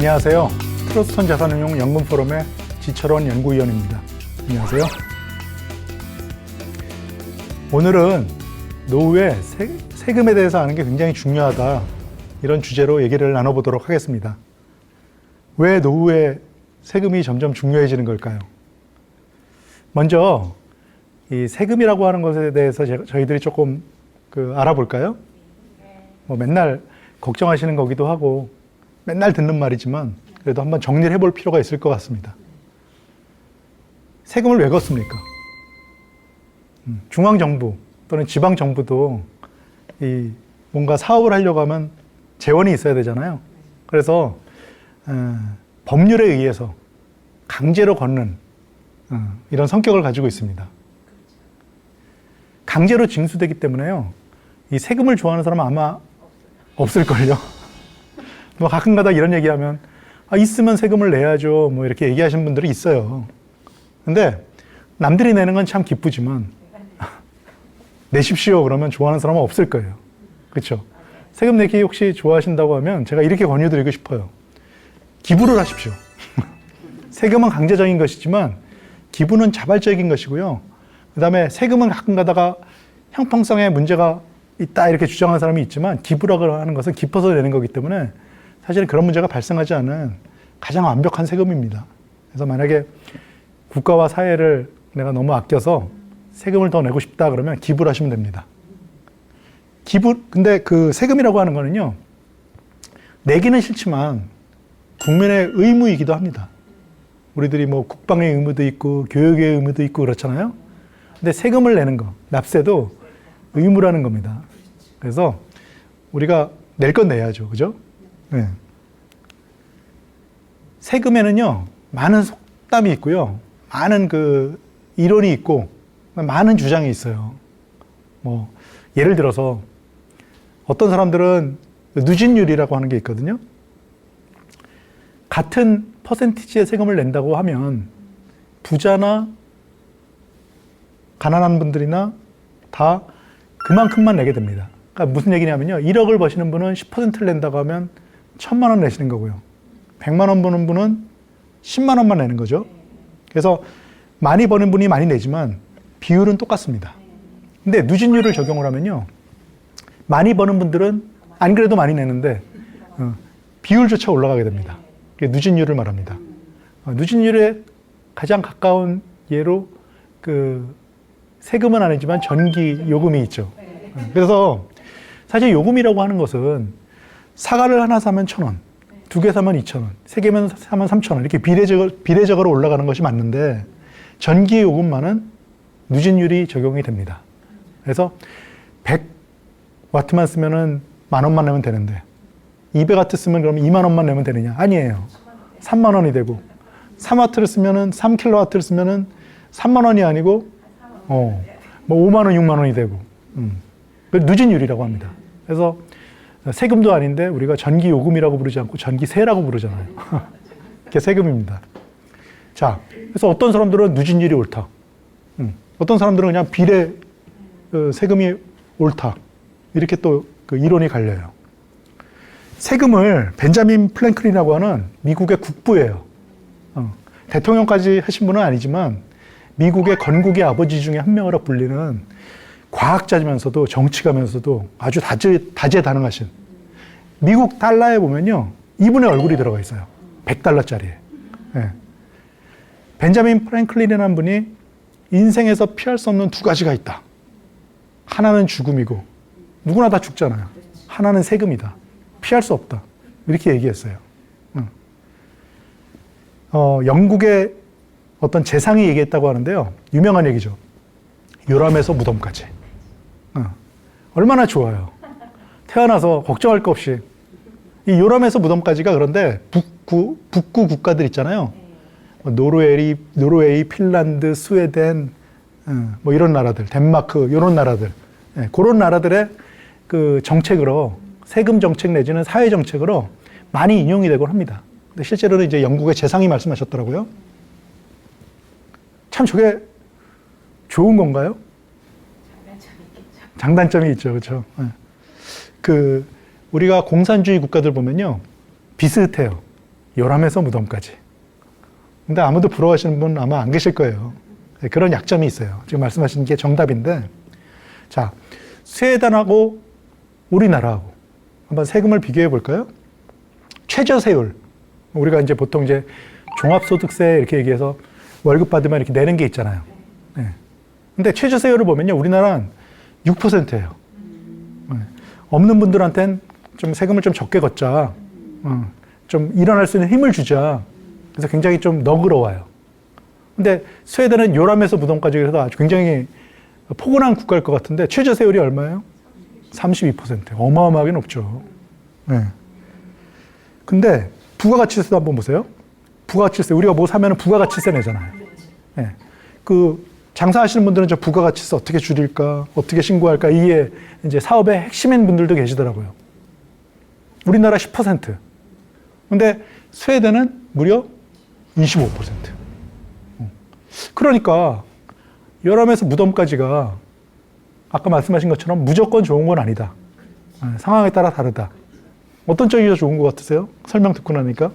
안녕하세요. 트러스턴 자산운용 연금 포럼의 지철원 연구위원입니다. 안녕하세요. 오늘은 노후에 세금에 대해서 아는 게 굉장히 중요하다, 이런 주제로 얘기를 나눠보도록 하겠습니다. 왜 노후에 세금이 점점 중요해지는 걸까요? 먼저 이 세금이라고 하는 것에 대해서 저희들이 조금 알아볼까요? 맨날 걱정하시는 거기도 하고 맨날 듣는 말이지만 그래도 한번 정리를 해볼 필요가 있을 것 같습니다. 세금을 왜 걷습니까? 중앙정부 또는 지방정부도 이 뭔가 사업을 하려고 하면 재원이 있어야 되잖아요. 그래서 법률에 의해서 강제로 걷는 이런 성격을 가지고 있습니다. 강제로 징수되기 때문에요, 이 세금을 좋아하는 사람은 아마 없을걸요. 뭐 가끔가다 이런 얘기하면 있으면 세금을 내야죠, 뭐 이렇게 얘기하시는 분들이 있어요. 근데 남들이 내는 건 참 기쁘지만 내십시오 그러면 좋아하는 사람은 없을 거예요. 그렇죠? 세금 내기 혹시 좋아하신다고 하면 제가 이렇게 권유드리고 싶어요. 기부를 하십시오. 세금은 강제적인 것이지만 기부는 자발적인 것이고요. 그 다음에 세금은 가끔 가다가 형평성에 문제가 있다 이렇게 주장하는 사람이 있지만, 기부라고 하는 것은 깊어서 내는 거기 때문에 사실은 그런 문제가 발생하지 않은 가장 완벽한 세금입니다. 그래서 만약에 국가와 사회를 내가 너무 아껴서 세금을 더 내고 싶다 그러면 기부를 하시면 됩니다. 근데 그 세금이라고 하는 거는요, 내기는 싫지만 국민의 의무이기도 합니다. 우리들이 뭐 국방의 의무도 있고 교육의 의무도 있고 그렇잖아요. 근데 세금을 내는 거, 납세도 의무라는 겁니다. 그래서 우리가 낼 건 내야죠. 그죠? 네. 세금에는요, 많은 속담이 있고요, 많은 이론이 있고, 많은 주장이 있어요. 뭐, 예를 들어서, 어떤 사람들은 누진율이라고 하는 게 있거든요. 같은 퍼센티지의 세금을 낸다고 하면, 부자나 가난한 분들이나 다 그만큼만 내게 됩니다. 그러니까 무슨 얘기냐면요, 1억을 버시는 분은 10%를 낸다고 하면 1,000만 원 내시는 거고요. 100만 원 버는 분은 10만 원만 내는 거죠. 그래서 많이 버는 분이 많이 내지만 비율은 똑같습니다. 근데 누진율을 적용을 하면요, 많이 버는 분들은 안 그래도 많이 내는데 비율조차 올라가게 됩니다. 그게 누진율을 말합니다. 누진율에 가장 가까운 예로 세금은 아니지만 전기 요금이 있죠. 그래서 사실 요금이라고 하는 것은 사과를 하나 사면 1,000원, 2개 사면 2,000원, 3개면 사면 3,000원, 이렇게 비례적으로 올라가는 것이 맞는데, 전기 요금만은 누진율이 적용이 됩니다. 그래서 100와트만 쓰면은 10,000원만 내면 되는데 200와트 쓰면 그럼 20,000원만 내면 되느냐? 아니에요. 3만 원이 되고, 3와트를 쓰면은 3킬로와트를 쓰면은 3만 원이 아니고 뭐 5만 원, 6만 원이 되고, 그걸 누진율이라고 합니다. 그래서 세금도 아닌데 우리가 전기 요금이라고 부르지 않고 전기세라고 부르잖아요. 그게 세금입니다. 자, 그래서 어떤 사람들은 누진율이 옳다, 어떤 사람들은 그냥 비례 세금이 옳다, 이렇게 또 이론이 갈려요. 세금을 벤자민 프랭클린이라고 하는 미국의 국부예요. 대통령까지 하신 분은 아니지만 미국의 건국의 아버지 중에 한 명으로 불리는 과학자면서도 정치가면서도 아주 다재다능하신, 미국 달러에 보면요, 이분의 얼굴이 들어가 있어요. 100달러짜리에. 네. 벤자민 프랭클린이라는 분이 인생에서 피할 수 없는 두 가지가 있다. 하나는 죽음이고, 누구나 다 죽잖아요. 하나는 세금이다. 피할 수 없다. 이렇게 얘기했어요. 영국의 어떤 재상이 얘기했다고 하는데요, 유명한 얘기죠. 요람에서 무덤까지. 얼마나 좋아요. 태어나서 걱정할 거 없이. 이 요람에서 무덤까지가, 그런데 북구 국가들 있잖아요. 노르웨이, 핀란드, 스웨덴, 뭐 이런 나라들, 덴마크, 이런 나라들, 그런 나라들의 정책으로, 세금 정책 내지는 사회 정책으로 많이 인용이 되곤 합니다. 근데 실제로는 이제 영국의 재상이 말씀하셨더라고요. 참 저게 좋은 건가요? 장단점이 있죠. 그렇죠? 우리가 공산주의 국가들 보면요, 비슷해요. 요람에서 무덤까지. 근데 아무도 부러워하시는 분 아마 안 계실 거예요. 그런 약점이 있어요. 지금 말씀하신 게 정답인데, 자, 스웨덴하고 우리나라하고 한번 세금을 비교해 볼까요? 최저세율. 우리가 이제 보통 이제 종합소득세 이렇게 얘기해서 월급 받으면 이렇게 내는 게 있잖아요. 네. 근데 최저세율을 보면요, 우리나라는 6%예요. 네. 없는 분들한테는 좀 세금을 좀 적게 걷자. 좀 일어날 수 있는 힘을 주자. 그래서 굉장히 좀 너그러워요. 근데 스웨덴은 요람에서 무덤까지 해서 아주 굉장히 포근한 국가일 것 같은데 최저세율이 얼마예요? 32%. 어마어마하게 높죠. 네. 근데 부가가치세도 한번 보세요. 부가가치세, 우리가 뭐 사면 부가가치세 내잖아요. 네. 그 장사하시는 분들은 저 부가가치세 어떻게 줄일까, 어떻게 신고할까, 이게 이제 사업의 핵심인 분들도 계시더라고요. 우리나라 10%. 근데 스웨덴은 무려 25%. 그러니까 요람에서 무덤까지가 아까 말씀하신 것처럼 무조건 좋은 건 아니다. 상황에 따라 다르다. 어떤 쪽이 더 좋은 것 같으세요? 설명 듣고 나니까?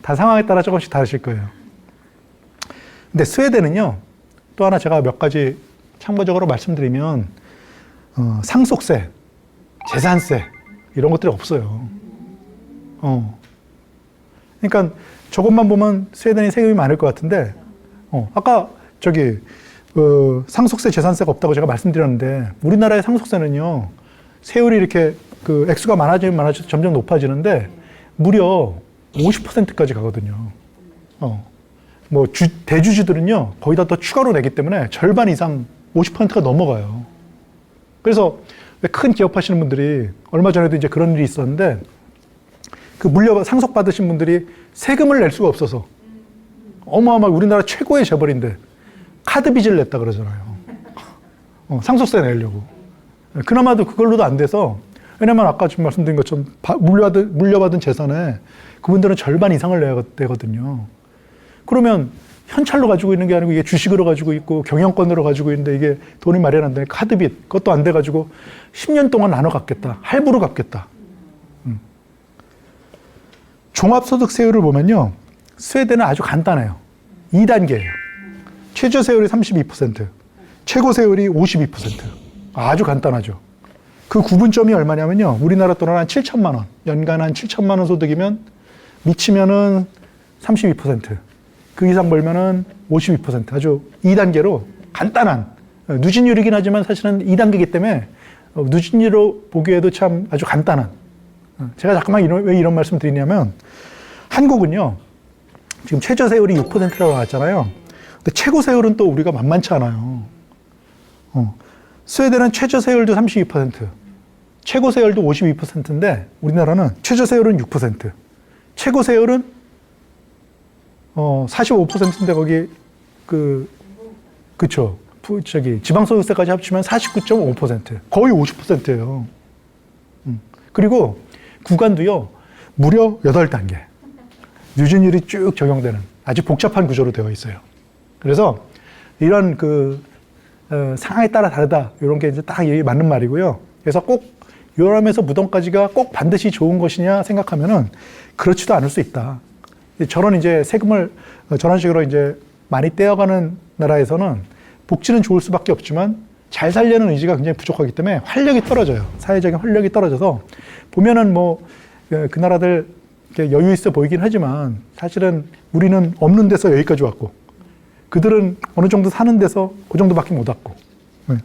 다 상황에 따라 조금씩 다르실 거예요. 근데 스웨덴은요, 또 하나 제가 몇 가지 참고적으로 말씀드리면, 상속세, 재산세, 이런 것들이 없어요. 그러니까 저것만 보면 스웨덴이 세금이 많을 것 같은데, 아까 저기, 상속세, 재산세가 없다고 제가 말씀드렸는데, 우리나라의 상속세는요, 세율이 이렇게 그 액수가 많아지면 점점 높아지는데, 무려 50%까지 가거든요. 뭐, 대주주들은요, 거의 다 더 추가로 내기 때문에 절반 이상 50%가 넘어가요. 그래서 큰 기업 하시는 분들이 얼마 전에도 이제 그런 일이 있었는데, 그 상속받으신 분들이 세금을 낼 수가 없어서 어마어마하게 우리나라 최고의 재벌인데 카드 빚을 냈다 그러잖아요. 상속세 내려고. 그나마도 그걸로도 안 돼서, 왜냐면 아까 지금 말씀드린 것처럼 물려받은 재산에 그분들은 절반 이상을 내야 되거든요. 그러면 현찰로 가지고 있는 게 아니고 이게 주식으로 가지고 있고 경영권으로 가지고 있는데 이게 돈이 마련한다니 카드빚, 그것도 안 돼가지고 10년 동안 나눠 갚겠다. 할부로 갚겠다. 종합소득세율을 보면요, 스웨덴은 아주 간단해요. 2단계예요. 최저세율이 32%, 최고세율이 52%. 아주 간단하죠. 그 구분점이 얼마냐면요, 우리나라 돈으로 한 7천만 원, 연간 한 7천만 원 소득이면 미치면은 32%, 그 이상 벌면은 52%. 아주 2단계로 간단한, 누진율이긴 하지만 사실은 2단계이기 때문에 누진율로 보기에도 참 아주 간단한. 제가 잠깐만 왜 이런 말씀 드리냐면, 한국은요, 지금 최저세율이 6%라고 나왔잖아요. 근데 최고세율은 또 우리가 만만치 않아요. 스웨덴은 최저세율도 32%, 최고세율도 52%인데, 우리나라는 최저세율은 6%, 최고세율은 45%인데, 거기, 그쵸. 지방소득세까지 합치면 49.5%, 거의 50%예요. 그리고 구간도요, 무려 8단계. 누진율이 쭉 적용되는 아주 복잡한 구조로 되어 있어요. 그래서 이런 상황에 따라 다르다. 이런 게 이제 딱 맞는 말이고요. 그래서 꼭 요람에서 무덤까지가 꼭 반드시 좋은 것이냐 생각하면은 그렇지도 않을 수 있다. 저런 이제 세금을 저런 식으로 이제 많이 떼어가는 나라에서는 복지는 좋을 수밖에 없지만 잘 살려는 의지가 굉장히 부족하기 때문에 활력이 떨어져요. 사회적인 활력이 떨어져서 보면은 뭐 그 나라들 여유 있어 보이긴 하지만 사실은 우리는 없는 데서 여기까지 왔고 그들은 어느 정도 사는 데서 그 정도밖에 못 왔고. 네.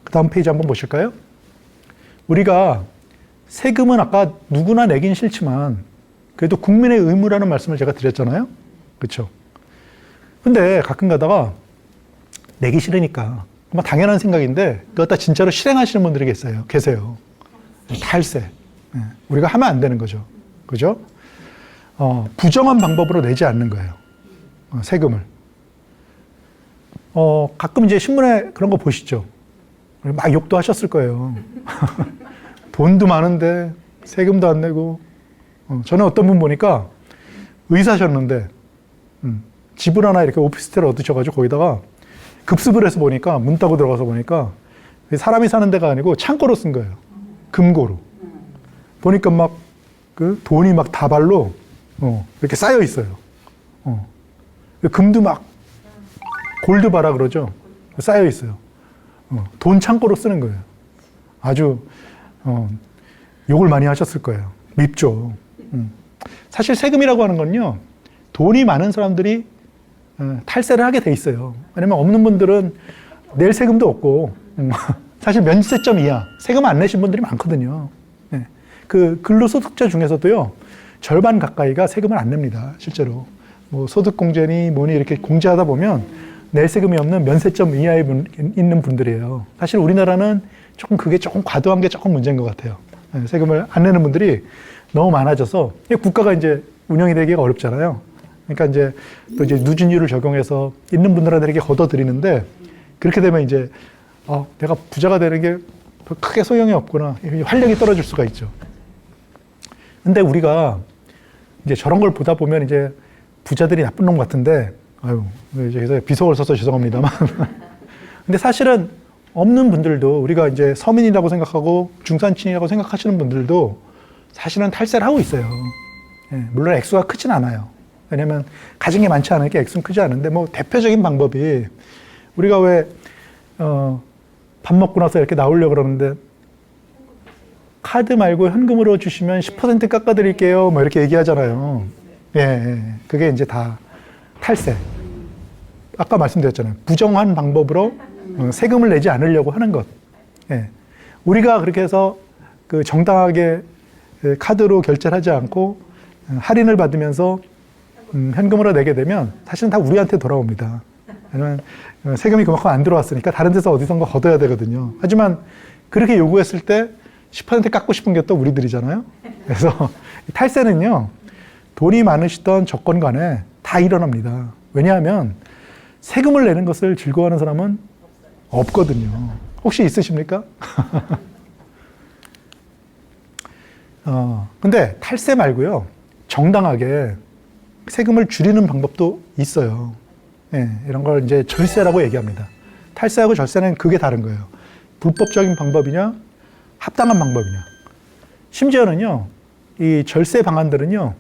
그 다음 페이지 한번 보실까요? 우리가 세금은 아까 누구나 내긴 싫지만 그래도 국민의 의무라는 말씀을 제가 드렸잖아요. 그렇죠? 근데 가끔 가다가 내기 싫으니까 아마 당연한 생각인데 그거 다 진짜로 실행하시는 분들이 계세요. 탈세. 네. 우리가 하면 안 되는 거죠. 그죠? 부정한 방법으로 내지 않는 거예요. 세금을. 가끔 이제 신문에 그런 거 보시죠. 막 욕도 하셨을 거예요. 돈도 많은데 세금도 안 내고. 저는 어떤 분 보니까 의사셨는데 집을 하나 이렇게 오피스텔을 얻으셔가지고 거기다가 급습을 해서 보니까 문 따고 들어가서 보니까 사람이 사는 데가 아니고 창고로 쓴 거예요. 금고로. 보니까 막 그 돈이 막 다발로 이렇게 쌓여 있어요. 금도 막 골드바라 그러죠. 쌓여 있어요. 돈 창고로 쓰는 거예요. 아주 욕을 많이 하셨을 거예요. 밉죠. 사실 세금이라고 하는 건요, 돈이 많은 사람들이 탈세를 하게 돼 있어요. 왜냐면 없는 분들은 낼 세금도 없고, 사실 면세점 이하 세금 안 내신 분들이 많거든요. 네. 그 근로소득자 중에서도요, 절반 가까이가 세금을 안 냅니다. 실제로 뭐 소득공제니 뭐니 이렇게 공제하다 보면 낼 세금이 없는 면세점 이하에 있는 분들이에요. 사실 우리나라는 그게 조금 과도한 게 조금 문제인 것 같아요. 네, 세금을 안 내는 분들이 너무 많아져서 국가가 이제 운영이 되기가 어렵잖아요. 그러니까 이제 또 이제 누진율을 적용해서 있는 분들한테 걷어들이는데, 그렇게 되면 이제 내가 부자가 되는 게 크게 소용이 없구나, 활력이 떨어질 수가 있죠. 근데 우리가 이제 저런 걸 보다 보면 이제 부자들이 나쁜 놈 같은데, 이제 비속어를 써서 죄송합니다만. 근데 사실은 없는 분들도, 우리가 이제 서민이라고 생각하고 중산층이라고 생각하시는 분들도 사실은 탈세를 하고 있어요. 예, 물론 액수가 크진 않아요. 왜냐면 가진 게 많지 않으니까 액수는 크지 않은데, 뭐 대표적인 방법이, 우리가 왜 밥 먹고 나서 이렇게 나오려고 그러는데 카드 말고 현금으로 주시면 10% 깎아드릴게요, 뭐 이렇게 얘기하잖아요. 예, 그게 이제 다 탈세. 아까 말씀드렸잖아요. 부정한 방법으로 세금을 내지 않으려고 하는 것. 예. 우리가 그렇게 해서 그 정당하게 카드로 결제를 하지 않고 할인을 받으면서 현금으로 내게 되면 사실은 다 우리한테 돌아옵니다. 왜냐면 세금이 그만큼 안 들어왔으니까 다른 데서 어디선가 걷어야 되거든요. 하지만 그렇게 요구했을 때 10% 깎고 싶은 게 또 우리들이잖아요. 그래서 탈세는요, 돈이 많으시던 조건 간에 다 일어납니다. 왜냐하면 세금을 내는 것을 즐거워하는 사람은 없거든요. 혹시 있으십니까? 근데 탈세 말고요, 정당하게 세금을 줄이는 방법도 있어요. 예, 이런 걸 이제 절세라고 얘기합니다. 탈세하고 절세는 그게 다른 거예요. 불법적인 방법이냐, 합당한 방법이냐. 심지어는요, 이 절세 방안들은요,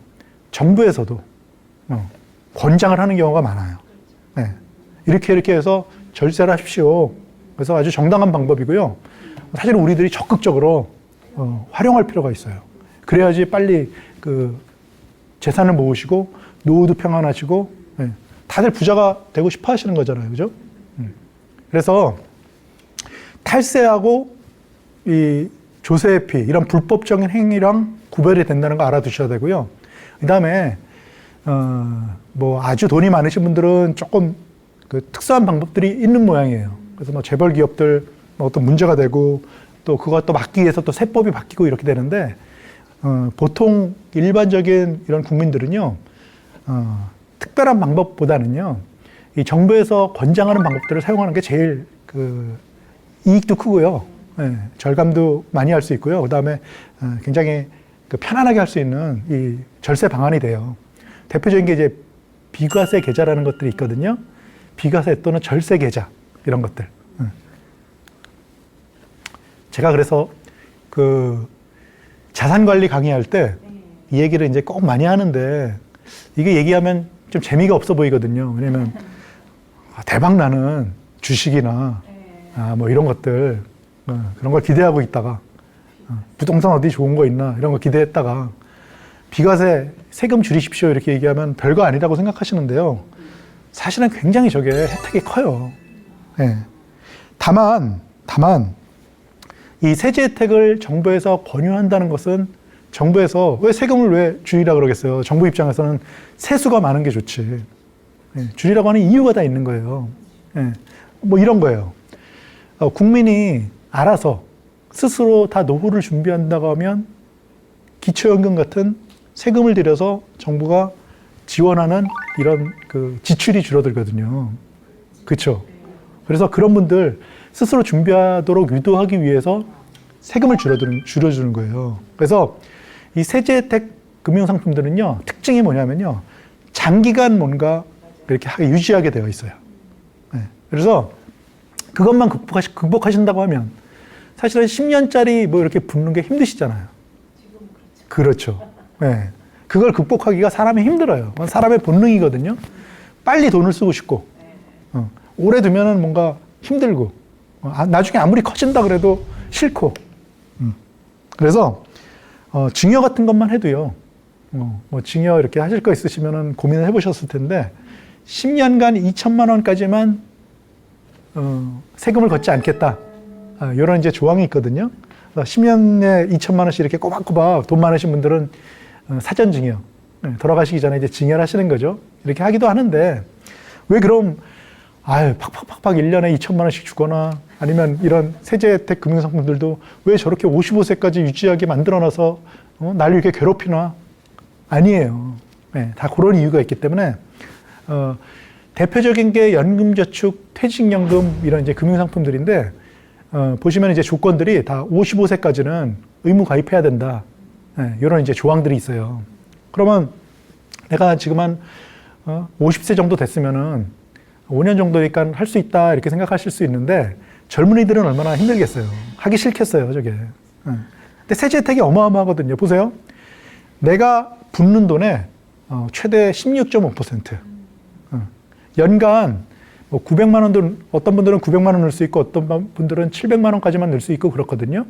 정부에서도 권장을 하는 경우가 많아요. 예, 이렇게 해서 절세를 하십시오. 그래서 아주 정당한 방법이고요. 사실은 우리들이 적극적으로 활용할 필요가 있어요. 그래야지 빨리 그 재산을 모으시고 노후도 평안하시고, 예, 다들 부자가 되고 싶어 하시는 거잖아요. 그죠? 그래서 탈세하고 이 조세회피, 이런 불법적인 행위랑 구별이 된다는 거 알아두셔야 되고요. 그 다음에 뭐 아주 돈이 많으신 분들은 조금 그 특수한 방법들이 있는 모양이에요. 그래서 뭐 재벌 기업들 뭐 어떤 문제가 되고, 또 그것도 막기 위해서 또 세법이 바뀌고 이렇게 되는데, 보통 일반적인 이런 국민들은요, 특별한 방법보다는요, 이 정부에서 권장하는 방법들을 사용하는 게 제일 그 이익도 크고요, 예, 절감도 많이 할 수 있고요. 그 다음에 굉장히 그 편안하게 할 수 있는 이 절세 방안이 돼요. 대표적인 게 이제 비과세 계좌라는 것들이 있거든요. 비과세 또는 절세 계좌, 이런 것들. 제가 그래서 그 자산관리 강의할 때 이 얘기를 이제 꼭 많이 하는데, 이게 얘기하면 좀 재미가 없어 보이거든요. 왜냐면 대박 나는 주식이나 뭐 이런 것들, 그런 걸 기대하고 있다가 부동산 어디 좋은 거 있나 이런 거 기대했다가 비과세 세금 줄이십시오 이렇게 얘기하면 별거 아니라고 생각하시는데요. 사실은 굉장히 저게 혜택이 커요. 예. 다만 이 세제 혜택을 정부에서 권유한다는 것은, 정부에서 왜 세금을 왜 줄이라 그러겠어요? 정부 입장에서는 세수가 많은 게 좋지. 예. 줄이라고 하는 이유가 다 있는 거예요. 예. 뭐 이런 거예요. 국민이 알아서 스스로 다 노후를 준비한다고 하면 기초연금 같은 세금을 들여서 정부가 지원하는 이런 그 지출이 줄어들거든요. 그렇죠? 그래서 그런 분들 스스로 준비하도록 유도하기 위해서 세금을 줄여주는 거예요. 그래서 이 세제 혜택 금융상품들은요, 특징이 뭐냐면요, 장기간 뭔가 이렇게 유지하게 되어 있어요. 네. 그래서 그것만 극복하신다고 하면 사실은 10년짜리 뭐 이렇게 붓는 게 힘드시잖아요. 그렇죠. 예. 그걸 극복하기가 사람이 힘들어요. 사람의 본능이거든요. 빨리 돈을 쓰고 싶고, 오래 두면은 뭔가 힘들고, 나중에 아무리 커진다 그래도 싫고. 그래서 증여 같은 것만 해도요. 뭐 증여 이렇게 하실 거 있으시면은 고민을 해보셨을 텐데 10년간 2천만 원까지만 세금을 걷지 않겠다. 이런 이제 조항이 있거든요. 10년에 2천만 원씩 이렇게 꼬박꼬박 돈 많으신 분들은 사전 증여, 돌아가시기 전에 이제 증여를 하시는 거죠. 이렇게 하기도 하는데 왜 그럼 팍팍팍팍 1년에 2천만 원씩 주거나 아니면 이런 세제 혜택 금융상품들도 왜 저렇게 55세까지 유지하게 만들어놔서 날 이렇게 괴롭히나? 아니에요. 네, 다 그런 이유가 있기 때문에 대표적인 게 연금저축, 퇴직연금 이런 이제 금융상품들인데 보시면 이제 조건들이 다 55세까지는 의무 가입해야 된다. 네, 이런 이제 조항들이 있어요. 그러면 내가 지금 한 50세 정도 됐으면은 5년 정도니까 할 수 있다 이렇게 생각하실 수 있는데 젊은이들은 얼마나 힘들겠어요. 하기 싫겠어요, 저게. 근데 세제 혜택이 어마어마하거든요. 보세요. 내가 붓는 돈의 최대 16.5%. 연간 뭐 900만 원도 어떤 분들은 900만 원 넣을 수 있고 어떤 분들은 700만 원까지만 넣을 수 있고 그렇거든요.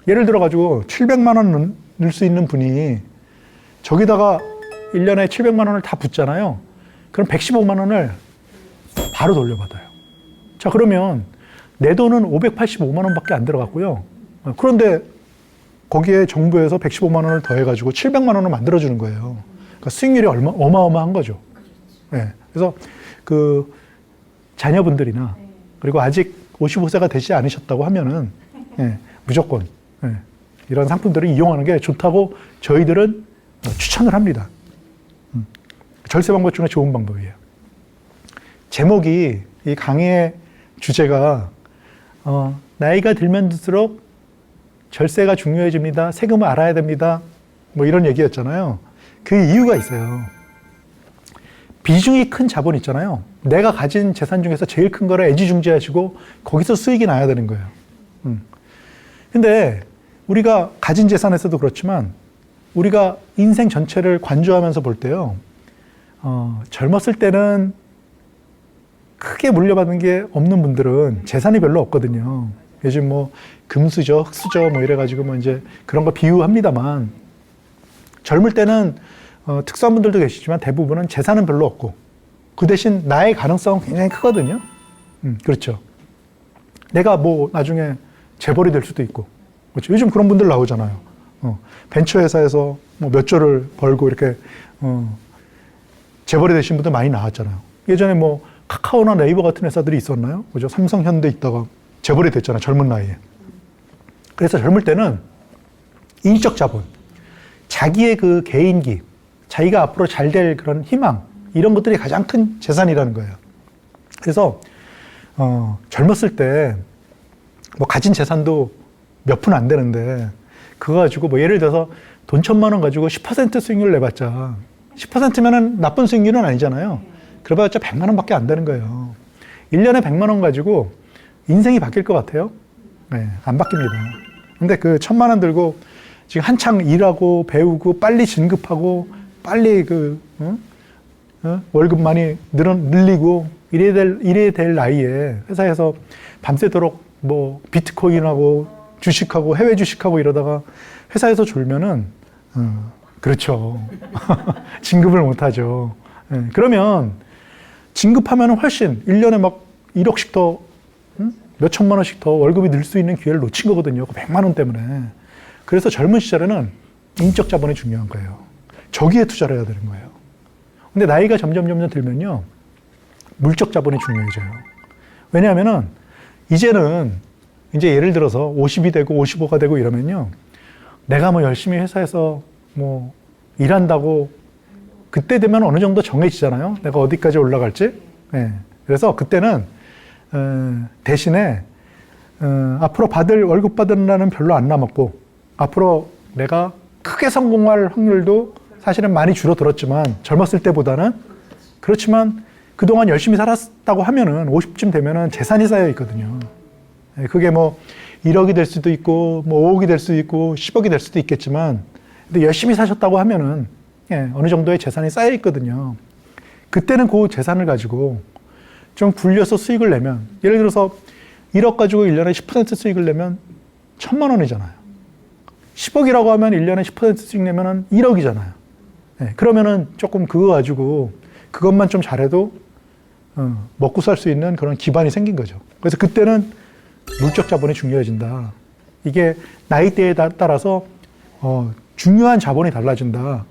예를 들어 가지고 700만 원 넣을 수 있는 분이 저기다가 1년에 700만 원을 다 붓잖아요. 그럼 115만 원을 바로 돌려받아요. 자, 그러면 내 돈은 585만 원밖에 안 들어갔고요. 그런데 거기에 정부에서 115만 원을 더해가지고 700만 원을 만들어주는 거예요. 그러니까 수익률이 어마어마한 거죠. 네. 그래서 그 자녀분들이나 그리고 아직 55세가 되지 않으셨다고 하면은 무조건 이런 상품들을 이용하는 게 좋다고 저희들은 추천을 합니다. 절세 방법 중에 좋은 방법이에요. 제목이 이 강의의 주제가 나이가 들면 들수록 절세가 중요해집니다. 세금을 알아야 됩니다. 뭐 이런 얘기였잖아요. 그 이유가 있어요. 비중이 큰 자본 있잖아요. 내가 가진 재산 중에서 제일 큰 거를 애지중지하시고 거기서 수익이 나야 되는 거예요. 근데 우리가 가진 재산에서도 그렇지만 우리가 인생 전체를 관조하면서 볼 때요. 젊었을 때는 크게 물려받은 게 없는 분들은 재산이 별로 없거든요. 요즘 뭐 금수저, 흑수저 뭐 이래가지고 뭐 이제 그런 거 비유합니다만 젊을 때는 특수한 분들도 계시지만 대부분은 재산은 별로 없고 그 대신 나의 가능성은 굉장히 크거든요. 그렇죠. 내가 뭐 나중에 재벌이 될 수도 있고 그렇죠. 요즘 그런 분들 나오잖아요. 벤처 회사에서 뭐 몇 조를 벌고 이렇게 재벌이 되신 분들 많이 나왔잖아요. 예전에 뭐 카카오나 네이버 같은 회사들이 있었나요? 그죠? 삼성, 현대 있다가 재벌이 됐잖아요. 젊은 나이에. 그래서 젊을 때는 인적 자본, 자기의 그 개인기, 자기가 앞으로 잘 될 그런 희망, 이런 것들이 가장 큰 재산이라는 거예요. 그래서 젊었을 때 뭐 가진 재산도 몇 푼 안 되는데 그거 가지고 뭐 예를 들어서 돈 1,000만 원 가지고 10% 수익률 내봤자 10%면은 나쁜 수익률은 아니잖아요. 그래봤자 100만 원밖에 안 되는 거예요. 1년에 100만 원 가지고 인생이 바뀔 것 같아요? 네, 안 바뀝니다. 근데 그 1,000만 원 들고 지금 한창 일하고 배우고 빨리 진급하고 빨리 월급 많이 늘리고 이래야 될 나이에 회사에서 밤새도록 뭐 비트코인하고 주식하고 해외 주식하고 이러다가 회사에서 졸면은 그렇죠. 진급을 못 하죠. 네, 그러면 진급하면 훨씬 1년에 막 1억씩 더 몇 천만 원씩 더 월급이 늘 수 있는 기회를 놓친 거거든요. 100만 원 때문에. 그래서 젊은 시절에는 인적 자본이 중요한 거예요. 저기에 투자를 해야 되는 거예요. 근데 나이가 점점 들면요. 물적 자본이 중요해져요. 왜냐하면은 이제는 이제 예를 들어서 50이 되고 55가 되고 이러면요. 내가 뭐 열심히 회사에서 뭐 일한다고 그때 되면 어느 정도 정해지잖아요. 내가 어디까지 올라갈지. 네. 그래서 그때는 대신에 앞으로 월급 받은 날은 별로 안 남았고 앞으로 내가 크게 성공할 확률도 사실은 많이 줄어들었지만 젊었을 때보다는 그렇지만 그동안 열심히 살았다고 하면은 50쯤 되면은 재산이 쌓여 있거든요. 그게 뭐 1억이 될 수도 있고 뭐 5억이 될 수도 있고 10억이 될 수도 있겠지만 근데 열심히 사셨다고 하면은 어느 정도의 재산이 쌓여 있거든요. 그때는 그 재산을 가지고 좀 굴려서 수익을 내면, 예를 들어서 1억 가지고 1년에 10% 수익을 내면 1,000만 원이잖아요. 10억이라고 하면 1년에 10% 수익 내면은 1억이잖아요. 그러면은 조금 그거 가지고 그것만 좀 잘해도 먹고 살 수 있는 그런 기반이 생긴 거죠. 그래서 그때는 물적 자본이 중요해진다. 이게 나이대에 따라서 중요한 자본이 달라진다.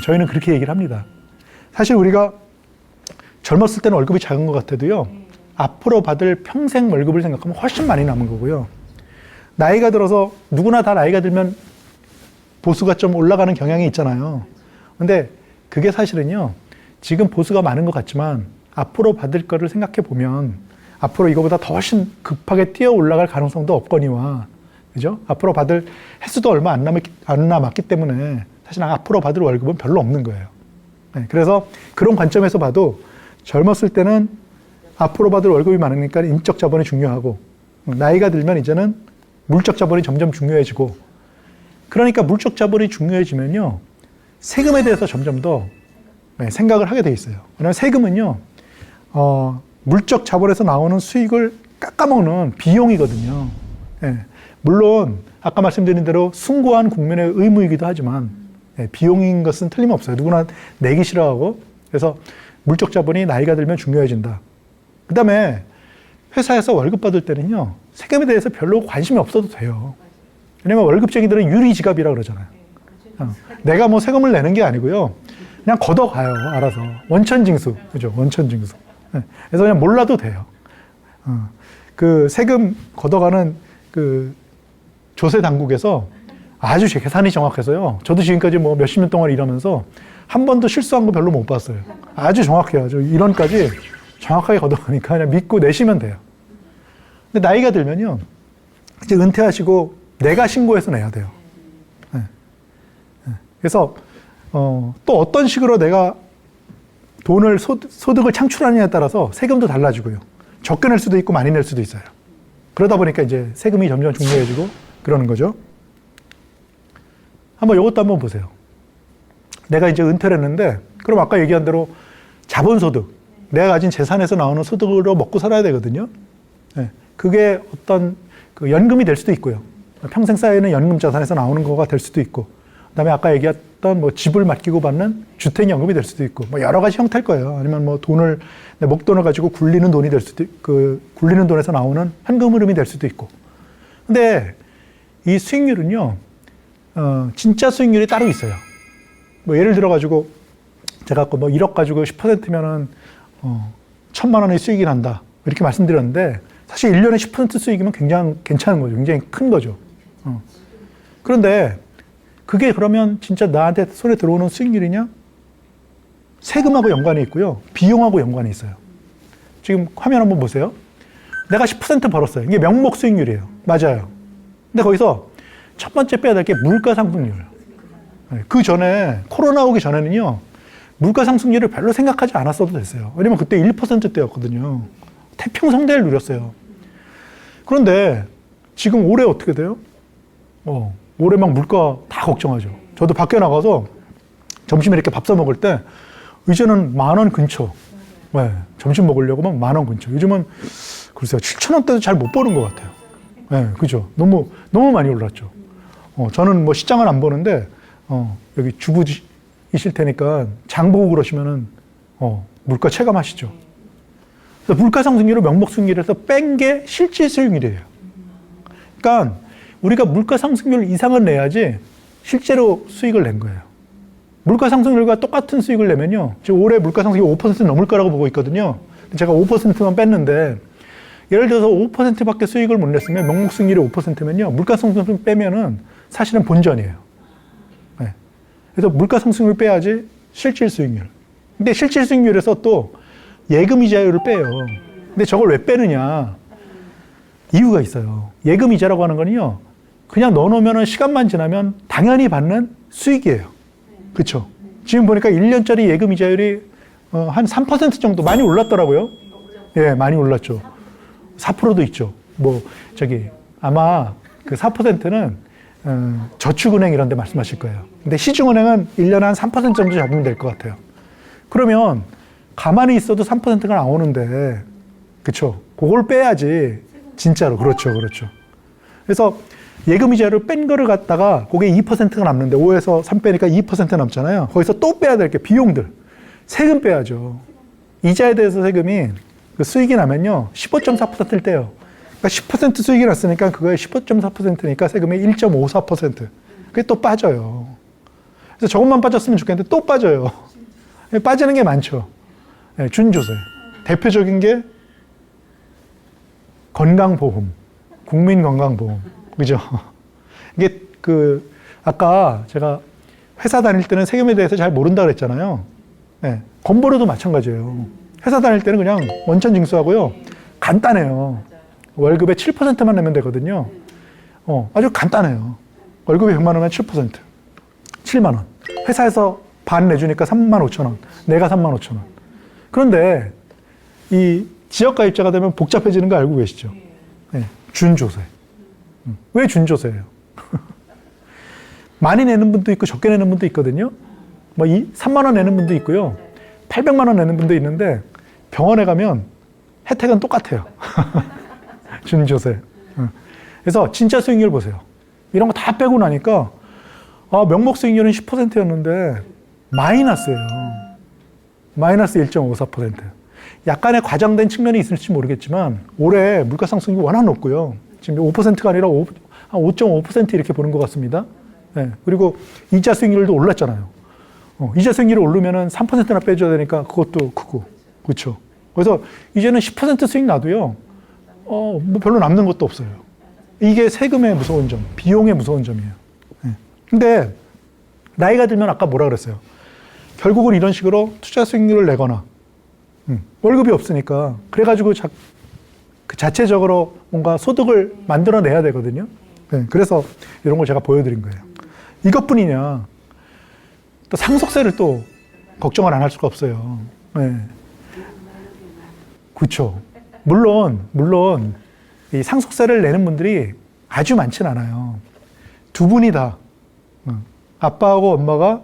저희는 그렇게 얘기를 합니다. 사실 우리가 젊었을 때는 월급이 작은 것 같아도요, 앞으로 받을 평생 월급을 생각하면 훨씬 많이 남은 거고요. 나이가 들어서 누구나 다 나이가 들면 보수가 좀 올라가는 경향이 있잖아요. 근데 그게 사실은요, 지금 보수가 많은 것 같지만 앞으로 받을 거를 생각해 보면 앞으로 이거보다 더 훨씬 급하게 뛰어 올라갈 가능성도 없거니와, 그죠? 앞으로 받을 횟수도 얼마 안 남았기 때문에 사실 앞으로 받을 월급은 별로 없는 거예요. 그래서 그런 관점에서 봐도 젊었을 때는 앞으로 받을 월급이 많으니까 인적 자본이 중요하고, 나이가 들면 이제는 물적 자본이 점점 중요해지고, 그러니까 물적 자본이 중요해지면요, 세금에 대해서 점점 더 생각을 하게 돼 있어요. 왜냐하면 세금은요, 물적 자본에서 나오는 수익을 깎아먹는 비용이거든요. 물론 아까 말씀드린 대로 숭고한 국민의 의무이기도 하지만 비용인 것은 틀림없어요. 누구나 내기 싫어하고. 그래서 물적 자본이 나이가 들면 중요해진다. 그 다음에 회사에서 월급 받을 때는요, 세금에 대해서 별로 관심이 없어도 돼요. 왜냐면 월급쟁이들은 유리지갑이라고 그러잖아요. 내가 뭐 세금을 내는 게 아니고요, 그냥 걷어가요, 알아서. 원천징수. 그죠? 원천징수. 그래서 그냥 몰라도 돼요. 그 세금 걷어가는 그 조세 당국에서 아주 계산이 정확해서요. 저도 지금까지 뭐 몇십 년 동안 일하면서 한 번도 실수한 거 별로 못 봤어요. 아주 정확해요. 저 1원까지 정확하게 걷어가니까 그냥 믿고 내시면 돼요. 근데 나이가 들면요, 이제 은퇴하시고 내가 신고해서 내야 돼요. 그래서 또 어떤 식으로 내가 돈을 소득을 창출하느냐에 따라서 세금도 달라지고요. 적게 낼 수도 있고 많이 낼 수도 있어요. 그러다 보니까 이제 세금이 점점 중요해지고 그러는 거죠. 한번 이것도 한번 보세요. 내가 이제 은퇴를 했는데, 그럼 아까 얘기한 대로 자본소득, 내가 가진 재산에서 나오는 소득으로 먹고 살아야 되거든요. 그게 어떤 그 연금이 될 수도 있고요. 평생 쌓이는 연금 자산에서 나오는 거가 될 수도 있고, 그다음에 아까 얘기했던 뭐 집을 맡기고 받는 주택연금이 될 수도 있고, 뭐 여러 가지 형태일 거예요. 아니면 뭐 돈을, 내 목돈을 가지고 굴리는 돈이 될 수도 있고, 그 굴리는 돈에서 나오는 현금 흐름이 될 수도 있고. 근데 이 수익률은요, 진짜 수익률이 따로 있어요. 뭐 예를 들어가지고 제가 아까 뭐 1억 가지고 10%면은 1,000만 원의 수익이 난다, 이렇게 말씀드렸는데, 사실 1년에 10% 수익이면 굉장히 괜찮은 거죠. 굉장히 큰 거죠. 그런데 그게 그러면 진짜 나한테 손에 들어오는 수익률이냐? 세금하고 연관이 있고요, 비용하고 연관이 있어요. 지금 화면 한번 보세요. 내가 10% 벌었어요. 이게 명목 수익률이에요. 맞아요. 근데 거기서 첫 번째 빼야 될 게 물가상승률. 그 전에, 코로나 오기 전에는요, 물가상승률을 별로 생각하지 않았어도 됐어요. 왜냐면 그때 1%대였거든요. 태평성대를 누렸어요. 그런데 지금 올해 어떻게 돼요? 올해 막 물가 다 걱정하죠. 저도 밖에 나가서 점심에 이렇게 밥 사 먹을 때 이제는 10,000원 근처. 점심 먹으려고 막 10,000원 근처. 요즘은 글쎄요, 7,000원대도 잘 못 보는 것 같아요. 그죠? 너무 많이 올랐죠. 저는 뭐 시장은 안 보는데, 여기 주부이실 테니까 장 보고 그러시면은, 물가 체감하시죠. 그래서 물가 상승률을 명목 수익률에서 뺀 게 실질 수익률이에요. 그러니까 우리가 물가 상승률 이상을 내야지 실제로 수익을 낸 거예요. 물가 상승률과 똑같은 수익을 내면요, 지금 올해 물가 상승이 5% 넘을 거라고 보고 있거든요. 제가 5%만 뺐는데, 예를 들어서 5%밖에 수익을 못 냈으면, 명목 수익률이 5%면요, 물가 상승률 빼면은 사실은 본전이에요. 그래서 물가 상승률 빼야지 실질 수익률. 근데 실질 수익률에서 또 예금 이자율을 빼요. 근데 저걸 왜 빼느냐? 이유가 있어요. 예금 이자라고 하는 거는요, 그냥 넣어놓으면 시간만 지나면 당연히 받는 수익이에요. 그렇죠? 지금 보니까 1년짜리 예금 이자율이 한 3% 정도 많이 올랐더라고요. 많이 올랐죠. 4%도 있죠. 아마 그 4%는 저축은행 이런 데 말씀하실 거예요. 근데 시중은행은 1년에 한 3% 정도 잡으면 될 것 같아요. 그러면 가만히 있어도 3%가 나오는데, 그쵸? 그걸 빼야지. 진짜로. 그렇죠. 그렇죠. 그래서 예금이자를 뺀 거를 갖다가 그게 2%가 남는데 5에서 3 빼니까 2% 남잖아요. 거기서 또 빼야 될 게 비용들. 세금 빼야죠. 이자에 대해서 세금이 그 수익이 나면요. 15.4%를 떼요. 그러니까 10% 수익이 났으니까 그거에 15.4%니까 세금이 1.54%. 그게 또 빠져요. 그래서 저것만 빠졌으면 좋겠는데 또 빠져요. 빠지는 게 많죠. 네, 준조세. 대표적인 게 건강보험. 국민건강보험. 그죠? 이게 아까 제가 회사 다닐 때는 세금에 대해서 잘 모른다 그랬잖아요. 네, 건보료도 마찬가지예요. 회사 다닐 때는 그냥 원천징수하고요. 간단해요. 월급의 7%만 내면 되거든요. 아주 간단해요. 월급이 100만 원이면 7%. 7만 원. 회사에서 반 내주니까 3만 5천 원. 내가 3만 5천 원. 그런데 이 지역가입자가 되면 복잡해지는 거 알고 계시죠? 네, 준조세. 왜 준조세예요? 많이 내는 분도 있고 적게 내는 분도 있거든요. 3만 원 내는 분도 있고요. 800만 원 내는 분도 있는데 병원에 가면 혜택은 똑같아요. 준조세. 그래서 진짜 수익률 보세요. 이런 거 다 빼고 나니까 명목 수익률은 10%였는데 마이너스예요. 마이너스 1.54%. 약간의 과장된 측면이 있을지 모르겠지만 올해 물가 상승이 워낙 높고요. 지금 5%가 아니라 5.5% 이렇게 보는 것 같습니다. 네. 그리고 이자 수익률도 올랐잖아요. 이자 수익률이 오르면은 3%나 빼줘야 되니까 그것도 크고. 그렇죠. 그래서 이제는 10% 수익 나도요. 뭐 별로 남는 것도 없어요. 이게 세금의 무서운 점, 비용의 무서운 점이에요. 네. 근데 나이가 들면 아까 뭐라 그랬어요? 결국은 이런 식으로 투자 수익률을 내거나 월급이 없으니까 그래가지고 그 자체적으로 뭔가 소득을 만들어내야 되거든요. 네. 그래서 이런 걸 제가 보여드린 거예요. 이것뿐이냐? 또 상속세를 또 걱정을 안 할 수가 없어요. 네. 그렇죠. 물론 이 상속세를 내는 분들이 아주 많진 않아요. 두 분이 다 아빠하고 엄마가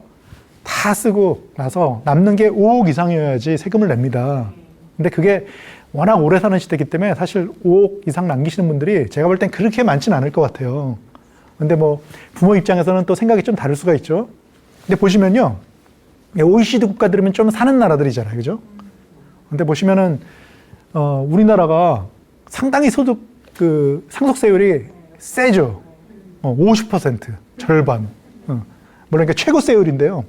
다 쓰고 나서 남는 게 5억 이상이어야지 세금을 냅니다. 근데 그게 워낙 오래 사는 시대이기 때문에 사실 5억 이상 남기시는 분들이 제가 볼 땐 그렇게 많진 않을 것 같아요. 근데 뭐 부모 입장에서는 또 생각이 좀 다를 수가 있죠. 근데 보시면요. OECD 국가들이면 좀 사는 나라들이잖아요. 그죠? 근데 보시면은 우리나라가 상당히 상속세율이 세죠. 50%, 절반. 물론 그러니까 최고세율인데요.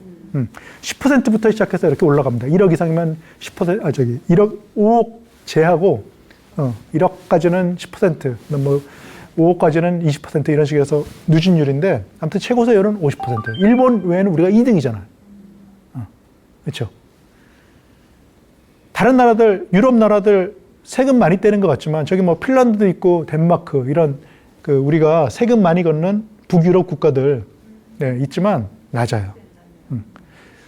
10%부터 시작해서 이렇게 올라갑니다. 1억 이상이면 10%, 1억, 5억 제하고, 1억까지는 10%, 뭐, 5억까지는 20% 이런 식으로 해서 누진율인데, 아무튼 최고세율은 50%. 일본 외에는 우리가 2등이잖아요. 그렇죠? 다른 나라들, 유럽 나라들 세금 많이 떼는 것 같지만, 저기 뭐 핀란드도 있고, 덴마크, 이런, 우리가 세금 많이 걷는 북유럽 국가들, 네, 있지만, 낮아요.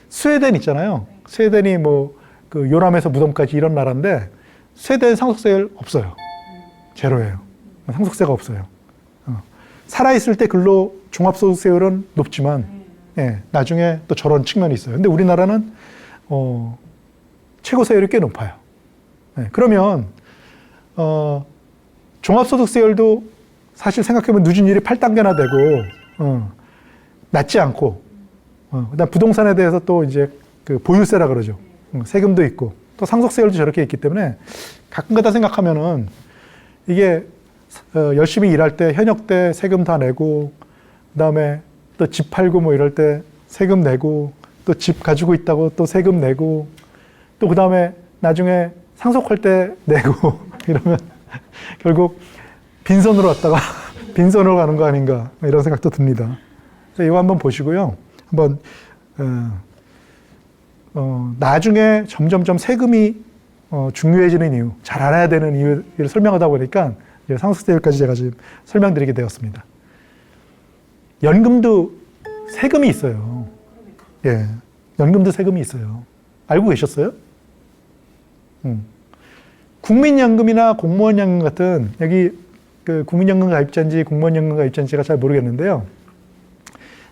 스웨덴 있잖아요. 스웨덴이 뭐, 요람에서 무덤까지 이런 나라인데, 스웨덴 상속세율 없어요. 제로예요. 상속세가 없어요. 살아있을 때 근로 종합소득세율은 높지만, 예, 나중에 또 저런 측면이 있어요. 근데 우리나라는, 최고세율이 꽤 높아요. 예, 그러면, 종합소득세율도 사실 생각해보면 누진율이 8단계나 되고, 낮지 않고, 그다음 부동산에 대해서 또 이제 보유세라 그러죠. 세금도 있고, 또 상속세율도 저렇게 있기 때문에 가끔가다 생각하면은 이게 열심히 일할 때 현역 때 세금 다 내고, 그다음에 또 집 팔고 뭐 이럴 때 세금 내고, 또 집 가지고 있다고 또 세금 내고, 또 그다음에 나중에 상속할 때 내고 이러면 결국 빈손으로 왔다가 빈손으로 가는 거 아닌가 이런 생각도 듭니다. 이거 한번 보시고요. 한번 나중에 점점점 세금이 중요해지는 이유, 잘 알아야 되는 이유를 설명하다 보니까 상속세율까지 제가 지금 설명드리게 되었습니다. 연금도 세금이 있어요. 예, 연금도 세금이 있어요. 알고 계셨어요? 국민연금이나 공무원연금 같은 여기 국민연금 가입자인지 공무원연금 가입자인지가 잘 모르겠는데요.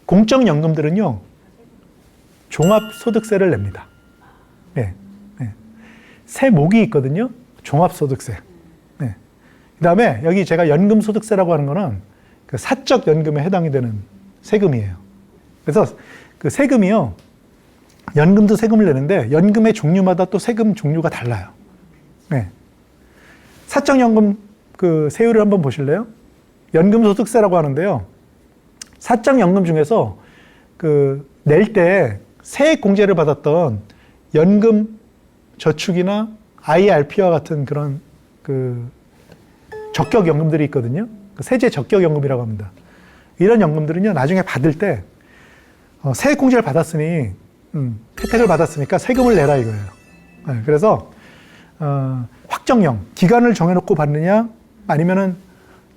공적연금들은요, 종합소득세를 냅니다. 네. 네. 세목이 있거든요. 종합소득세. 네. 그 다음에 여기 제가 연금소득세라고 하는 거는 그 사적연금에 해당이 되는 세금이에요. 그래서 그 세금이요, 연금도 세금을 내는데 연금의 종류마다 또 세금 종류가 달라요. 네. 사적연금 그 세율을 한번 보실래요? 연금소득세라고 하는데요. 사적연금 중에서 그 낼 때 세액공제를 받았던 연금 저축이나 IRP와 같은 그런 그 적격연금들이 있거든요. 그 세제 적격연금이라고 합니다. 이런 연금들은요, 나중에 받을 때 세액공제를 받았으니 혜택을 받았으니까 세금을 내라 이거예요. 네, 그래서 확정형 기간을 정해놓고 받느냐, 아니면은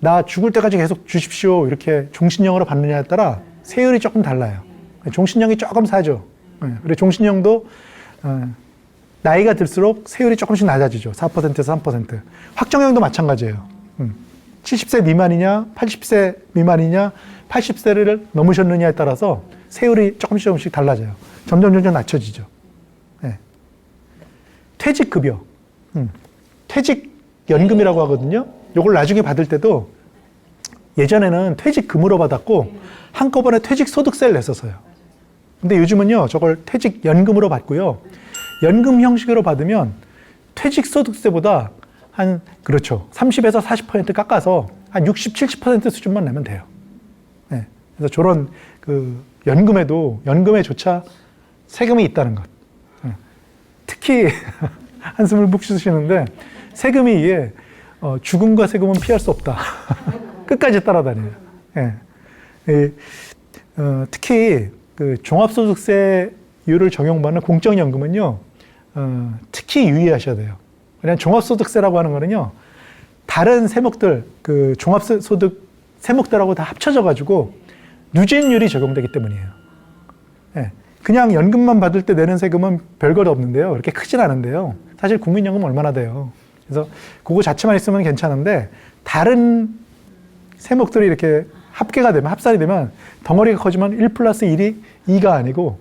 나 죽을 때까지 계속 주십시오 이렇게 종신형으로 받느냐에 따라 세율이 조금 달라요. 종신형이 조금 싸죠. 그리고 종신형도 나이가 들수록 세율이 조금씩 낮아지죠. 4%에서 3%. 확정형도 마찬가지예요. 70세 미만이냐, 80세 미만이냐, 80세를 넘으셨느냐에 따라서 세율이 조금씩 달라져요. 점점 낮춰지죠. 네. 퇴직급여, 퇴직연금이라고 하거든요. 요걸 나중에 받을 때도 예전에는 퇴직금으로 받았고 한꺼번에 퇴직소득세를 냈었어요. 근데 요즘은요, 저걸 퇴직연금으로 받고요. 연금 형식으로 받으면 퇴직소득세보다 그렇죠. 30에서 40% 깎아서 한 60, 70% 수준만 내면 돼요. 네. 그래서 저런 그 연금에조차 세금이 있다는 것. 네. 특히 한숨을 푹 쉬시는데 세금이 이게 죽음과 세금은 피할 수 없다. 끝까지 따라다녀요. 네. 특히 그 종합소득세율을 적용받는 공적연금은요, 특히 유의하셔야 돼요. 그냥 종합소득세라고 하는 거는요, 다른 세목들, 그 종합소득 세목들하고 다 합쳐져가지고 누진율이 적용되기 때문이에요. 네. 그냥 연금만 받을 때 내는 세금은 별것 없는데요. 그렇게 크진 않은데요. 사실 국민연금 얼마나 돼요. 그래서 그거 자체만 있으면 괜찮은데 다른 세목들이 이렇게 합산이 되면 덩어리가 커지면 1 플러스 1이 2가 아니고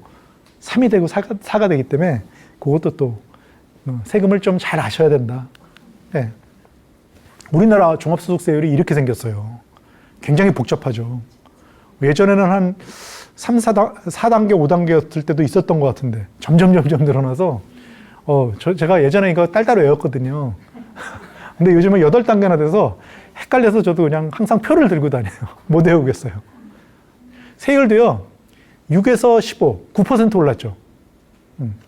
3이 되고 4가 되기 때문에 그것도 또 세금을 좀 잘 아셔야 된다. 네. 우리나라 종합소득세율이 이렇게 생겼어요. 굉장히 복잡하죠. 예전에는 한 4단계, 5단계였을 때도 있었던 것 같은데 점점 늘어나서 제가 예전에 이거 딸따로 외웠거든요. 근데 요즘은 8단계나 돼서 헷갈려서 저도 그냥 항상 표를 들고 다녀요. 못 외우겠어요. 세율도요, 6에서 15, 9% 올랐죠.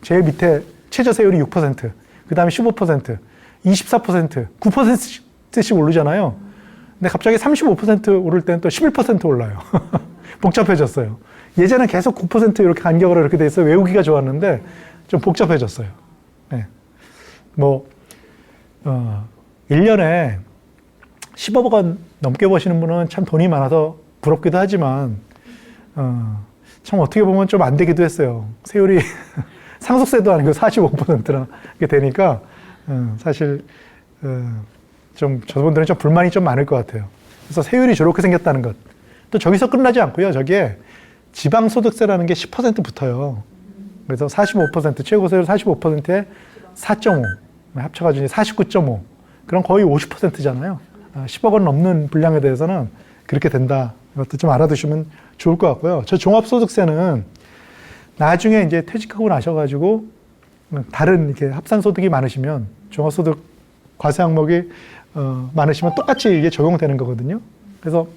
제일 밑에 최저세율이 6%, 그 다음에 15%, 24%, 9%씩 오르잖아요. 근데 갑자기 35% 오를 때는 또 11% 올라요. 복잡해졌어요. 예전엔 계속 9% 이렇게 간격으로 이렇게 돼 있어 외우기가 좋았는데 좀 복잡해졌어요. 네. 1년에 10억 원 넘게 버시는 분은 참 돈이 많아서 부럽기도 하지만, 참 어떻게 보면 좀 안 되기도 했어요. 세율이 상속세도 아니고 45%나 이렇게 되니까, 사실, 저분들은 좀 불만이 좀 많을 것 같아요. 그래서 세율이 저렇게 생겼다는 것. 또 저기서 끝나지 않고요. 저기에 지방소득세라는 게 10% 붙어요. 그래서 45%, 최고세율 45%에 4.5, 합쳐가지고 49.5. 그럼 거의 50%잖아요. 10억 원 넘는 분량에 대해서는 그렇게 된다. 이것도 좀 알아두시면 좋을 것 같고요. 저 종합소득세는 나중에 이제 퇴직하고 나셔가지고 다른 이렇게 합산소득이 많으시면 종합소득 과세 항목이 많으시면 똑같이 이게 적용되는 거거든요. 그래서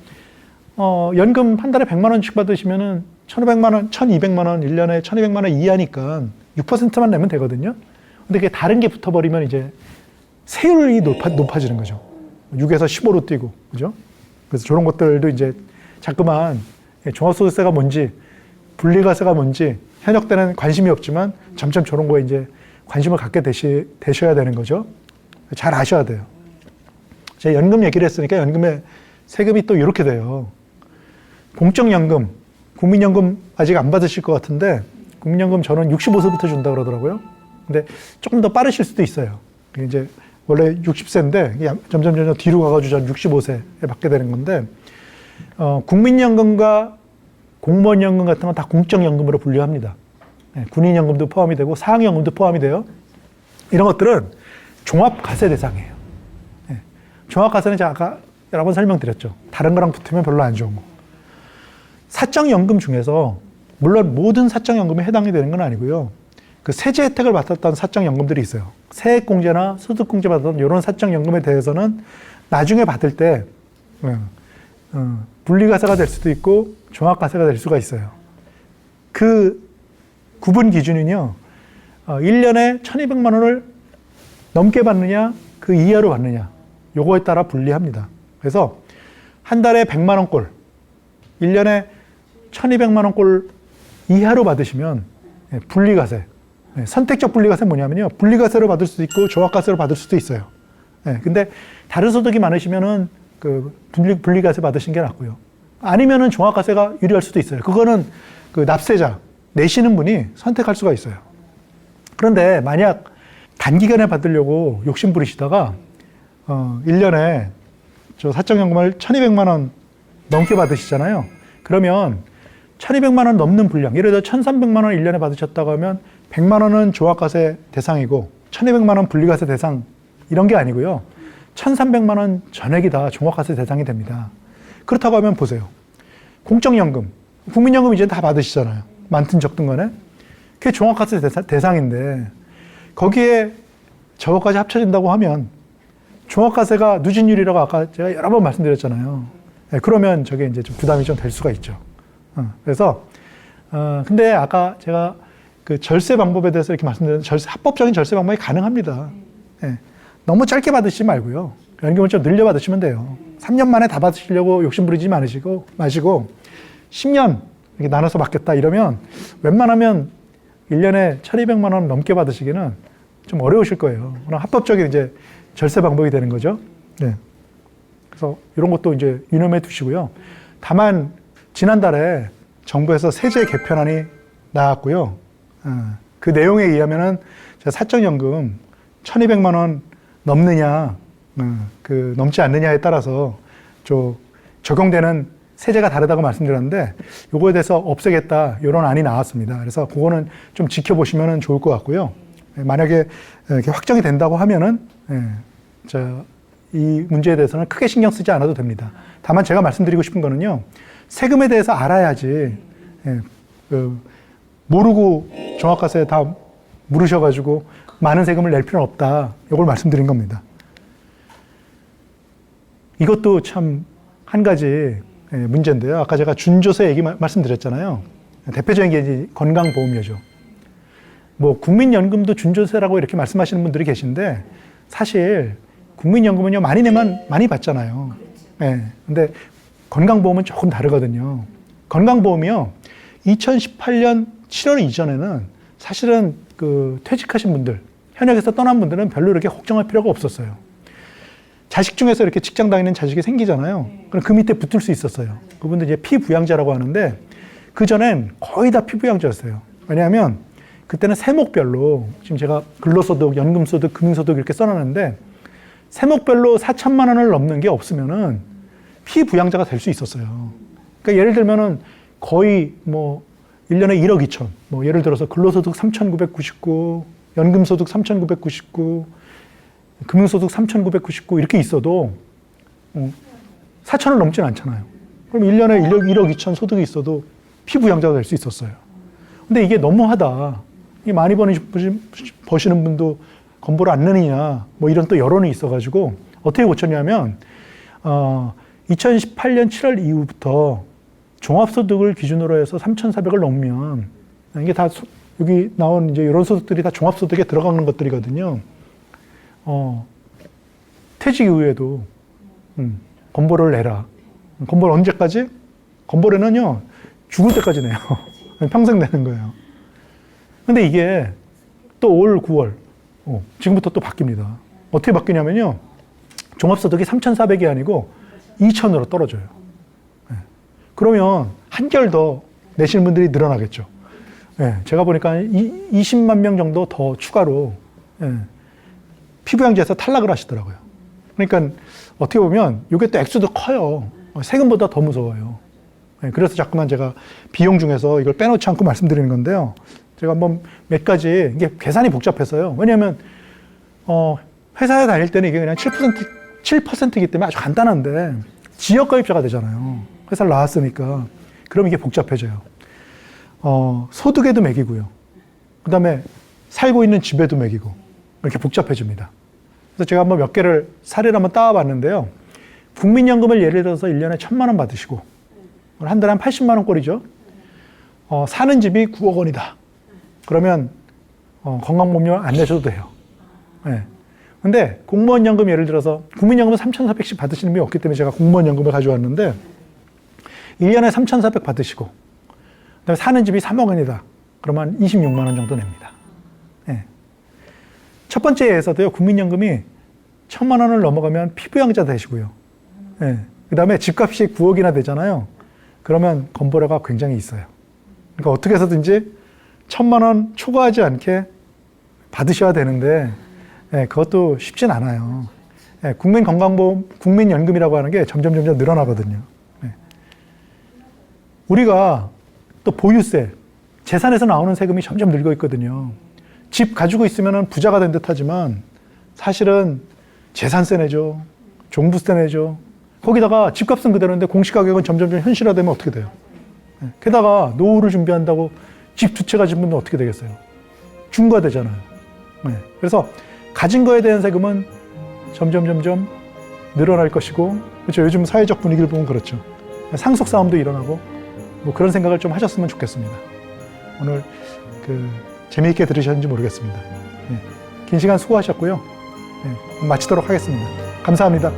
연금 한 달에 100만 원씩 받으시면은 1,500만 원, 1,200만 원, 1년에 1,200만 원 이하니까 6%만 내면 되거든요. 근데 그게 다른 게 붙어버리면 이제 세율이 높아지는 거죠. 6에서 15로 뛰고, 그죠? 그래서 저런 것들도 이제 자꾸만 종합소득세가 뭔지, 분리과세가 뭔지, 현역 때는 관심이 없지만 점점 저런 거에 이제 관심을 갖게 되셔야 되는 거죠. 잘 아셔야 돼요. 제가 연금 얘기를 했으니까 연금의 세금이 또 이렇게 돼요. 공적연금, 국민연금 아직 안 받으실 것 같은데, 국민연금 저는 65세부터 준다 그러더라고요. 근데 조금 더 빠르실 수도 있어요. 이제 원래 60세인데 점점 뒤로 가가지고 전 65세에 받게 되는 건데, 국민연금과 공무원연금 같은 건 다 공적연금으로 분류합니다. 군인연금도 포함이 되고 사학연금도 포함이 돼요. 이런 것들은 종합과세 대상이에요. 종합과세는 제가 아까 여러 번 설명드렸죠. 다른 거랑 붙으면 별로 안 좋은 거. 사적연금 중에서 물론 모든 사적연금에 해당이 되는 건 아니고요. 그 세제 혜택을 받았던 사적연금들이 있어요. 세액공제나 소득공제 받았던 이런 사적연금에 대해서는 나중에 받을 때 분리과세가 될 수도 있고 종합과세가 될 수가 있어요. 그 구분 기준은요. 1년에 1,200만 원을 넘게 받느냐 그 이하로 받느냐 요거에 따라 분리합니다. 그래서 한 달에 100만 원꼴 1년에 1,200만 원꼴 이하로 받으시면 분리과세 선택적 분리과세는 뭐냐면요. 분리과세로 받을 수도 있고 종합과세로 받을 수도 있어요. 근데 다른 소득이 많으시면은 그 분리과세 받으신 게 낫고요. 아니면은 종합과세가 유리할 수도 있어요. 그거는 그 납세자 내시는 분이 선택할 수가 있어요. 그런데 만약 단기간에 받으려고 욕심 부리시다가 1년에 저 사적연금을 1,200만 원 넘게 받으시잖아요. 그러면 1,200만 원 넘는 분량, 예를 들어 1,300만 원 1년에 받으셨다고 하면 100만 원은 종합과세 대상이고 1,200만 원 분리과세 대상 이런 게 아니고요. 1,300만 원 전액이 다 종합과세 대상이 됩니다. 그렇다고 하면 보세요. 공적연금, 국민연금 이제 다 받으시잖아요. 많든 적든 간에. 그게 종합과세 대상인데 거기에 저것까지 합쳐진다고 하면 종합과세가 누진율이라고 아까 제가 여러 번 말씀드렸잖아요. 그러면 저게 이제 좀 부담이 좀 될 수가 있죠. 그래서 근데 아까 제가 그 절세 방법에 대해서 이렇게 말씀드렸는데 합법적인 절세 방법이 가능합니다. 너무 짧게 받으시지 말고요. 연금을 좀 늘려 받으시면 돼요. 3년 만에 다 받으시려고 욕심부리지 마시고 10년 이렇게 나눠서 받겠다 이러면 웬만하면 1년에 1,200만 원 넘게 받으시기는 좀 어려우실 거예요. 그럼 합법적인 이제 절세 방법이 되는 거죠. 그래서 이런 것도 이제 유념해 두시고요. 다만 지난달에 정부에서 세제 개편안이 나왔고요. 그 내용에 의하면은 사적연금 1,200만 원 넘느냐, 그 넘지 않느냐에 따라서 적용되는 세제가 다르다고 말씀드렸는데 요거에 대해서 없애겠다 이런 안이 나왔습니다. 그래서 그거는 좀 지켜보시면 좋을 것 같고요. 만약에 이렇게 확정이 된다고 하면은 이 문제에 대해서는 크게 신경 쓰지 않아도 됩니다. 다만 제가 말씀드리고 싶은 거는요. 세금에 대해서 알아야지 모르고 종합과세 다 물으셔가지고 많은 세금을 낼 필요는 없다. 이걸 말씀드린 겁니다. 이것도 참 한 가지 문제인데요. 아까 제가 준조세 얘기 말씀드렸잖아요. 대표적인 게 이제 건강보험료죠. 뭐 국민연금도 준조세라고 이렇게 말씀하시는 분들이 계신데 사실 국민연금은요 많이 내면 많이 받잖아요. 근데 건강보험은 조금 다르거든요. 건강보험이요 2018년 7월 이전에는 사실은 그 퇴직하신 분들, 현역에서 떠난 분들은 별로 이렇게 걱정할 필요가 없었어요. 자식 중에서 이렇게 직장 다니는 자식이 생기잖아요. 그럼 그 밑에 붙을 수 있었어요. 그분들 이제 피부양자라고 하는데 그전엔 거의 다 피부양자였어요. 왜냐하면 그때는 세목별로 지금 제가 근로소득, 연금소득, 금융소득 이렇게 써놨는데 세목별로 4천만 원을 넘는 게 없으면은 피부양자가 될 수 있었어요. 그러니까 예를 들면은 거의 뭐 1년에 1억 2천, 뭐 예를 들어서 근로소득 3,999, 연금소득 3,999, 금융소득 3,999 이렇게 있어도 4천을 넘진 않잖아요. 그럼 1년에 1억 2천 소득이 있어도 피부양자가 될 수 있었어요. 근데 이게 너무하다. 이게 많이 버시는 분도 건보를 안 내느냐, 뭐 이런 또 여론이 있어가지고 어떻게 고쳤냐면 2018년 7월 이후부터 종합소득을 기준으로 해서 3,400을 넘으면 이게 다 여기 나온 이제 이런 소득들이 다 종합소득에 들어가는 것들이거든요. 퇴직 이후에도 건보를 내라. 건보를 언제까지? 건보료는요 죽을 때까지 내요. 평생 내는 거예요. 근데 이게 또 올 9월 지금부터 또 바뀝니다. 어떻게 바뀌냐면요 종합소득이 3,400이 아니고 2,000으로 떨어져요. 그러면 한결 더 내시는 분들이 늘어나겠죠. 제가 보니까 20만 명 정도 더 추가로 피부양자에서 탈락을 하시더라고요. 그러니까 어떻게 보면 이게 또 액수도 커요. 세금보다 더 무서워요. 그래서 자꾸만 제가 비용 중에서 이걸 빼놓지 않고 말씀드리는 건데요. 제가 한번 몇 가지, 이게 계산이 복잡해서요. 왜냐하면, 회사에 다닐 때는 이게 그냥 7%이기 때문에 아주 간단한데, 지역가입자가 되잖아요. 회사를 나왔으니까. 그럼 이게 복잡해져요. 소득에도 매기고요. 그 다음에 살고 있는 집에도 매기고, 이렇게 복잡해집니다. 그래서 제가 한번 몇 개를 사례를 한번 따와봤는데요. 국민연금을 예를 들어서 1년에 1,000만 원 받으시고, 한 달에 한 80만 원 꼴이죠. 사는 집이 9억 원이다. 그러면 건강보험료 안 내셔도 돼요. 네. 근데 공무원연금 예를 들어서 국민연금은 3,400씩 받으시는 분이 없기 때문에 제가 공무원연금을 가져왔는데 1년에 3,400 받으시고 그다음에 사는 집이 3억 원이다. 그러면 26만 원 정도 냅니다. 네. 첫 번째 예에서도요. 국민연금이 1,000만 원을 넘어가면 피부양자 되시고요. 네. 그다음에 집값이 9억이나 되잖아요. 그러면 건보료가 굉장히 있어요. 그러니까 어떻게 해서든지 1,000만 원 초과하지 않게 받으셔야 되는데 그것도 쉽진 않아요. 국민건강보험, 국민연금이라고 하는 게 점점 늘어나거든요. 우리가 또 보유세, 재산에서 나오는 세금이 점점 늘고 있거든요. 집 가지고 있으면 부자가 된 듯 하지만 사실은 재산세 내죠. 종부세 내죠. 거기다가 집값은 그대로인데 공시가격은 점점 현실화되면 어떻게 돼요? 게다가 노후를 준비한다고 집 두 채 가진 분은 어떻게 되겠어요? 중과되잖아요. 그래서 가진 거에 대한 세금은 점점 늘어날 것이고, 그렇죠. 요즘 사회적 분위기를 보면 그렇죠. 상속 싸움도 일어나고, 뭐 그런 생각을 좀 하셨으면 좋겠습니다. 오늘 재미있게 들으셨는지 모르겠습니다. 긴 시간 수고하셨고요. 마치도록 하겠습니다. 감사합니다.